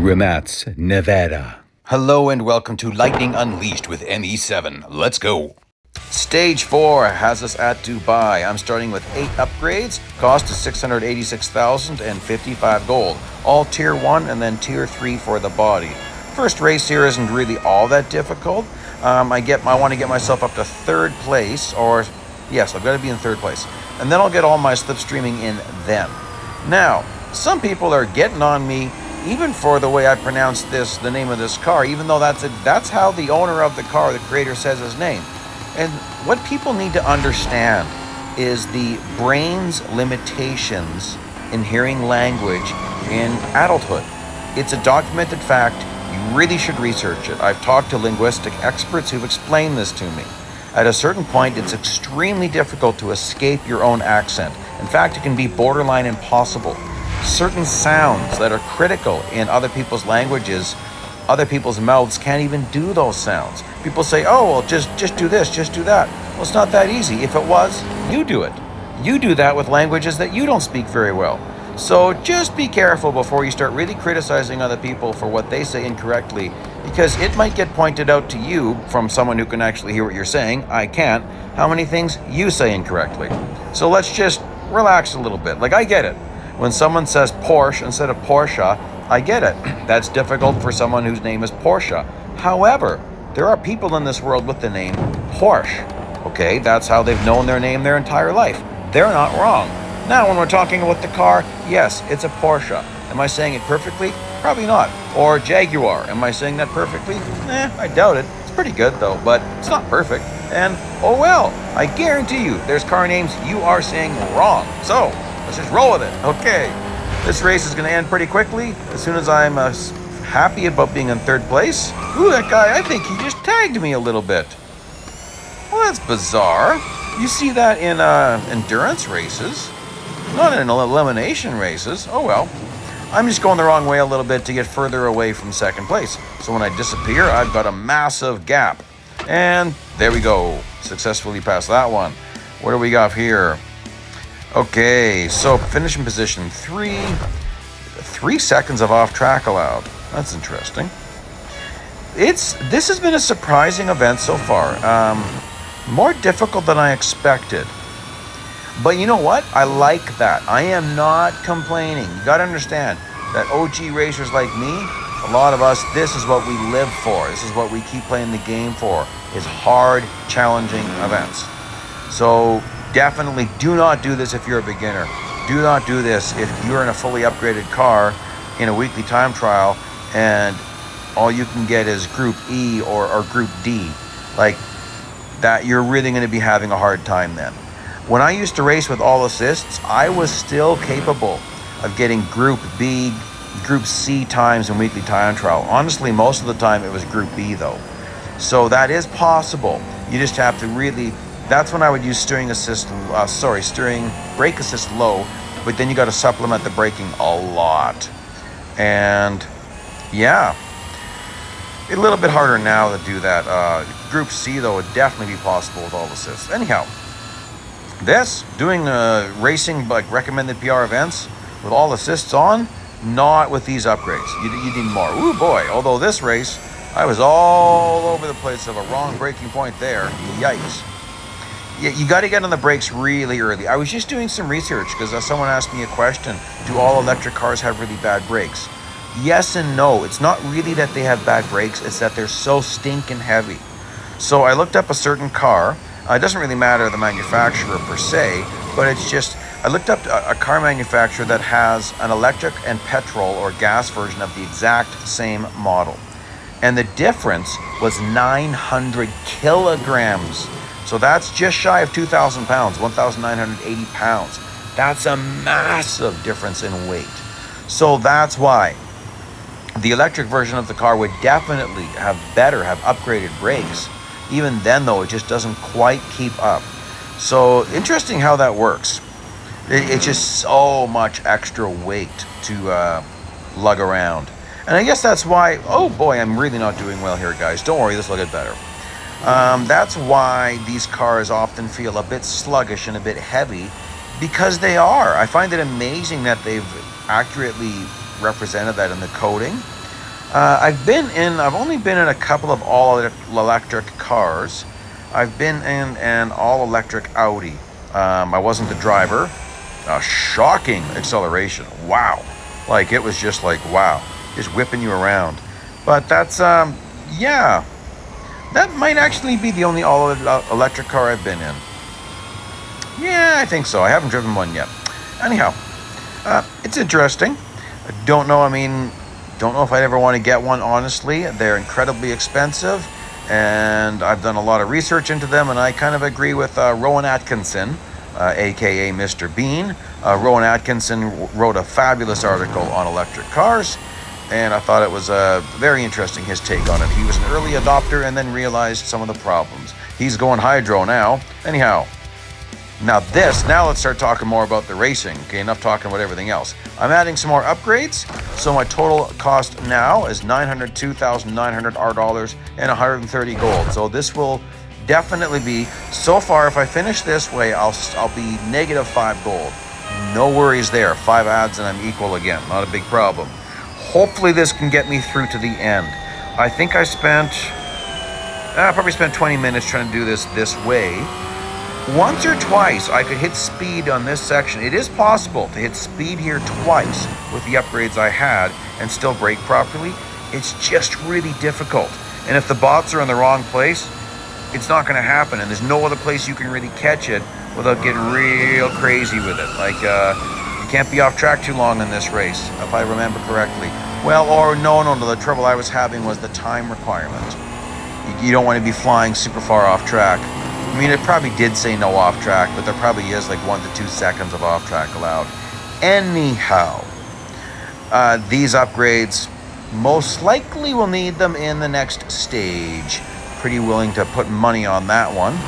Ramats, Nevada. Hello and welcome to Lightning Unleashed with ME7. Let's go. Stage 4 has us at Dubai. I'm starting with 8 upgrades. Cost is 686,055 gold. All tier 1 and then tier 3 for the body. First race here isn't really all that difficult. I want to get myself up to 3rd place, or yes, I've got to be in 3rd place. And then I'll get all my slipstreaming in then. Now, some people are getting on me even for the way I pronounce the name of this car, even though that's how the owner of the car, the creator, says his name. And what people need to understand is the brain's limitations in hearing language in adulthood. It's a documented fact. You really should research it. I've talked to linguistic experts who've explained this to me. At a certain point, it's extremely difficult to escape your own accent. In fact, it can be borderline impossible. Certain sounds that are critical in other people's languages, other people's mouths can't even do those sounds. People say, oh, well, just do this, just do that. Well, it's not that easy. If it was, you do it. You do that with languages that you don't speak very well. So just be careful before you start really criticizing other people for what they say incorrectly, because it might get pointed out to you from someone who can actually hear what you're saying. I can't. How many things you say incorrectly. So let's just relax a little bit. Like, I get it. When someone says Porsche instead of Porsche, I get it. That's difficult for someone whose name is Porsche. However, there are people in this world with the name Porsche. Okay, that's how they've known their name their entire life. They're not wrong. Now, when we're talking about the car, yes, it's a Porsche. Am I saying it perfectly? Probably not. Or Jaguar. Am I saying that perfectly? I doubt it. It's pretty good though, but it's not perfect. And oh well, I guarantee you there's car names you are saying wrong. So let's just roll with it. Okay, this race is going to end pretty quickly as soon as I'm happy about being in 3rd place. Ooh, that guy, I think he just tagged me a little bit. Well, that's bizarre. You see that in endurance races, not in elimination races. Oh well. I'm just going the wrong way a little bit to get further away from 2nd place. So when I disappear, I've got a massive gap. And there we go. Successfully passed that one. What do we got here? Okay, so finishing position 3 seconds of off track allowed. That's interesting. This has been a surprising event so far. More difficult than I expected. But you know what? I like that. I am not complaining. You got to understand that OG racers like me, a lot of us, this is what we live for. This is what we keep playing the game for, is hard, challenging events. So definitely do not do this if you're a beginner. Do not do this if you're in a fully upgraded car in a weekly time trial and all you can get is Group E or Group D. Like that, you're really going to be having a hard time then. When I used to race with all assists, I was still capable of getting Group B, Group C times in weekly time trial. Honestly, most of the time it was Group B though. So that is possible. You just have to really, that's when I would use brake assist low, but then you got to supplement the braking a lot. And yeah, a little bit harder now to do that. Group C though would definitely be possible with all assists. Anyhow, doing racing like recommended PR events with all assists on, not with these upgrades. You need more. Ooh boy, although this race, I was all over the place of a wrong braking point there. Yikes. Yeah, you got to get on the brakes really early. I was just doing some research because someone asked me a question. Do all electric cars have really bad brakes? Yes and no. It's not really that they have bad brakes. It's that they're so stinking heavy. So I looked up a certain car. It doesn't really matter the manufacturer per se, but it's just, I looked up a car manufacturer that has an electric and petrol or gas version of the exact same model. And the difference was 900 kilograms. So that's just shy of 2,000 pounds, 1,980 pounds. That's a massive difference in weight. So that's why the electric version of the car would definitely have upgraded brakes. Even then though, it just doesn't quite keep up. So interesting how that works. It's just so much extra weight to lug around. And I guess that's why, oh boy, I'm really not doing well here, guys. Don't worry, this will get better. That's why these cars often feel a bit sluggish and a bit heavy, because they are. I find it amazing that they've accurately represented that in the coding. I've only been in a couple of all-electric cars. I've been in an all-electric Audi. I wasn't the driver. Shocking acceleration. Wow. Like, it was just like, wow. Just whipping you around. But that's, yeah. That might actually be the only all-electric car I've been in. Yeah, I think so. I haven't driven one yet. Anyhow, it's interesting. I don't know, don't know if I'd ever want to get one, honestly. They're incredibly expensive, and I've done a lot of research into them, and I kind of agree with Rowan Atkinson, aka Mr. Bean. Rowan Atkinson wrote a fabulous article on electric cars, and I thought it was very interesting, his take on it. He was an early adopter and then realized some of the problems. He's going hydro now. Anyhow, now let's start talking more about the racing. Okay, enough talking about everything else. I'm adding some more upgrades, so my total cost now is $902,900 dollars and 130 gold. So this will definitely be, so far, if I finish this way, I'll be -5 gold. No worries there. 5 adds and I'm equal again. Not a big problem. Hopefully this can get me through to the end. I think I probably spent 20 minutes trying to do this way. Once or twice I could hit speed on this section. It is possible to hit speed here twice with the upgrades I had and still brake properly. It's just really difficult. And if the bots are in the wrong place, it's not going to happen. And there's no other place you can really catch it without getting real crazy with it. Like, you can't be off track too long in this race, if I remember correctly. Well, or no, the trouble I was having was the time requirement. You don't want to be flying super far off track. I mean, it probably did say no off track, but there probably is like 1 to 2 seconds of off track allowed. Anyhow, these upgrades most likely will need them in the next stage. Pretty willing to put money on that one,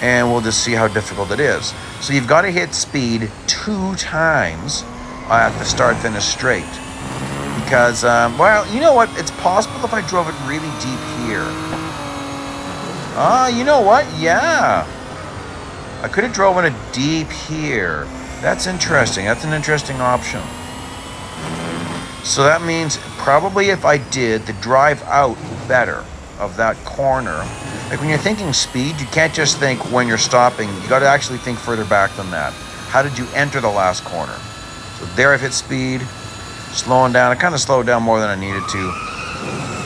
and we'll just see how difficult it is. So you've got to hit speed 2 times at the start finish straight. Because, well, you know what? It's possible if I drove it really deep here. You know what? Yeah. I could have driven it deep here. That's interesting. That's an interesting option. So that means probably if I did the drive out better of that corner, like when you're thinking speed, you can't just think when you're stopping. You got to actually think further back than that. How did you enter the last corner? So there I've hit speed, slowing down. I kind of slowed down more than I needed to.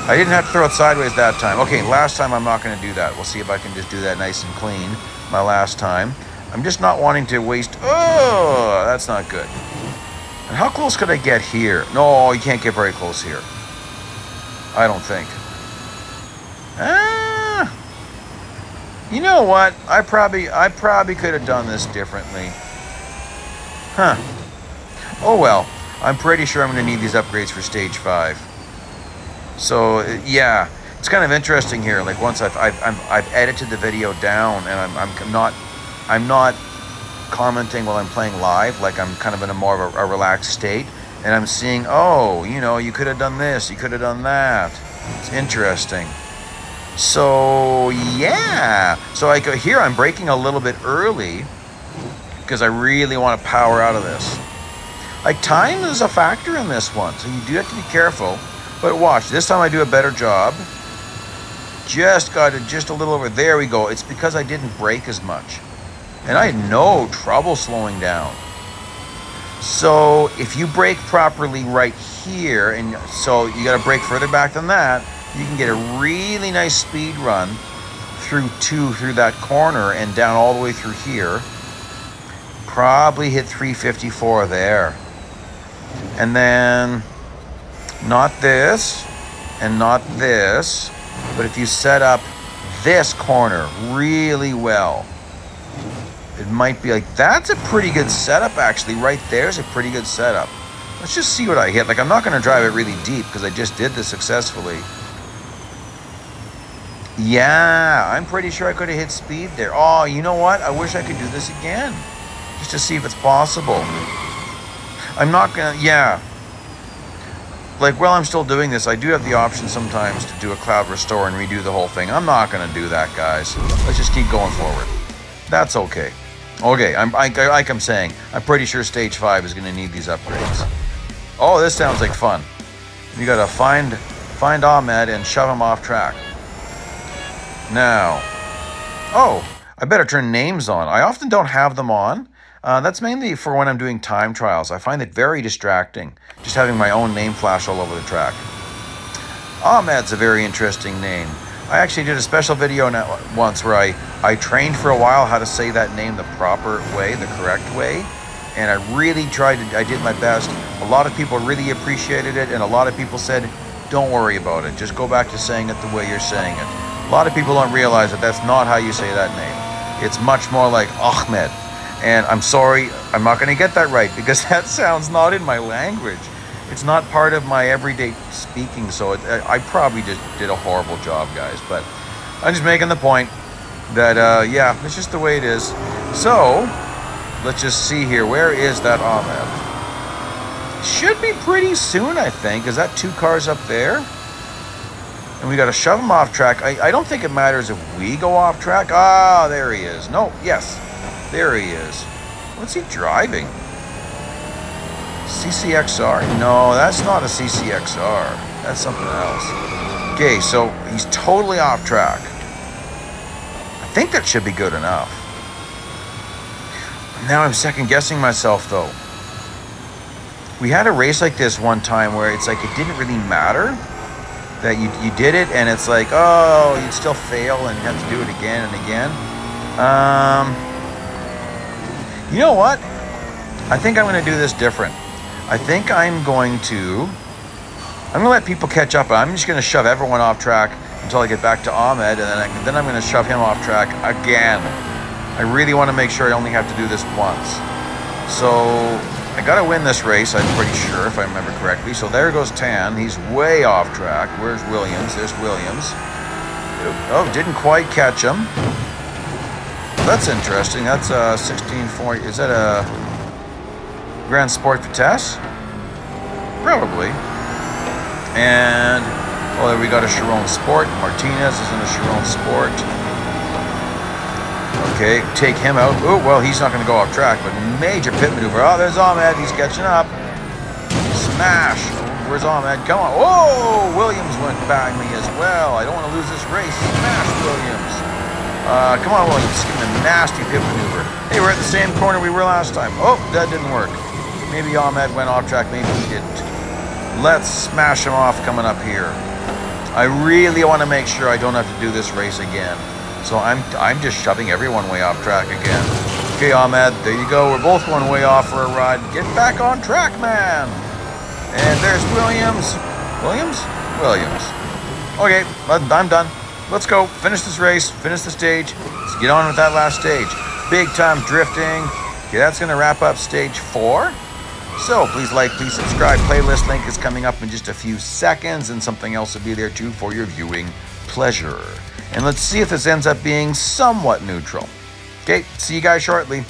I didn't have to throw it sideways that time. Okay, last time I'm not going to do that. We'll see if I can just do that nice and clean my last time. I'm just not wanting to waste... Oh, that's not good. And how close could I get here? No, you can't get very close here. I don't think. You know what? I probably could have done this differently. Huh. Oh well. I'm pretty sure I'm going to need these upgrades for stage 5. So yeah, it's kind of interesting here. Like once I've edited the video down, and I'm not commenting while I'm playing live. Like I'm kind of in a more of a relaxed state, and I'm seeing, oh, you know, you could have done this, you could have done that. It's interesting. So yeah, so here I'm braking a little bit early because I really want to power out of this. Like time is a factor in this one, so you do have to be careful. But watch, this time I do a better job. Just got it just a little over. There we go. It's because I didn't brake as much. And I had no trouble slowing down. So if you brake properly right here, and so you got to brake further back than that, you can get a really nice speed run through that corner and down all the way through here. Probably hit 354 there. And then... not this, and not this, but if you set up this corner really well, it might be like, that's a pretty good setup actually. Right there's a pretty good setup. Let's just see what I hit. Like I'm not going to drive it really deep because I just did this successfully. Yeah, I'm pretty sure I could have hit speed there. Oh, you know what? I wish I could do this again just to see if it's possible. I'm not going to, yeah. Like, while I'm still doing this, I do have the option sometimes to do a cloud restore and redo the whole thing. I'm not going to do that, guys. Let's just keep going forward. That's okay. Okay, like I'm saying, I'm pretty sure stage 5 is going to need these upgrades. Oh, this sounds like fun. You got to find find Ahmed and shove him off track. Now, oh, I better turn names on. I often don't have them on. That's mainly for when I'm doing time trials. I find it very distracting, just having my own name flash all over the track. Ahmed's a very interesting name. I actually did a special video once where I trained for a while how to say that name the proper way, the correct way. And I really tried to, I did my best. A lot of people really appreciated it, and a lot of people said, don't worry about it. Just go back to saying it the way you're saying it. A lot of people don't realize that that's not how you say that name. It's much more like Ahmed. And I'm sorry, I'm not going to get that right because that sounds not in my language. It's not part of my everyday speaking, so I probably just did a horrible job, guys. But I'm just making the point that, yeah, it's just the way it is. So, let's just see here. Where is that Ahmed? Should be pretty soon, I think. Is that 2 cars up there? And we got to shove him off track. I don't think it matters if we go off track. Ah, there he is. No, yes, there he is. What's he driving? CCXR? No, that's not a CCXR. That's something else. Okay, so he's totally off track. I think that should be good enough. Now I'm second guessing myself though. We had a race like this one time where it's like it didn't really matter that you did it, and it's like, oh, you'd still fail and you have to do it again and again. You know what? I think I'm going to do this different. I think I'm going to let people catch up. I'm just going to shove everyone off track until I get back to Ahmed, and then I'm going to shove him off track again. I really want to make sure I only have to do this once. So I got to win this race, I'm pretty sure, if I remember correctly. So there goes Tan. He's way off track. Where's Williams? There's Williams. Oh, didn't quite catch him. That's interesting. That's a 1640. Is that a Grand Sport Vitesse? Probably. And, oh, there we got a Chiron Sport. Martinez is in a Chiron Sport. Okay, take him out. Oh, well, he's not going to go off track, but major pit maneuver. Oh, there's Ahmed. He's catching up. Smash. Where's Ahmed? Come on. Oh, Williams went by me as well. I don't want to lose this race. Smash, Williams. Come on, Williams. Give him a nasty pit maneuver. Hey, we're at the same corner we were last time. Oh, that didn't work. Maybe Ahmed went off track. Maybe he didn't. Let's smash him off coming up here. I really want to make sure I don't have to do this race again. So I'm just shoving everyone way off track again. Okay, Ahmed, there you go. We're both going way off for a ride. Get back on track, man. And there's Williams. Williams? Williams. Okay, I'm done. Let's go. Finish this race. Finish the stage. Let's get on with that last stage. Big time drifting. Okay, that's going to wrap up stage 4. So please like, please subscribe. Playlist link is coming up in just a few seconds, and something else will be there too for your viewing pleasure. And let's see if this ends up being somewhat neutral. Okay, see you guys shortly.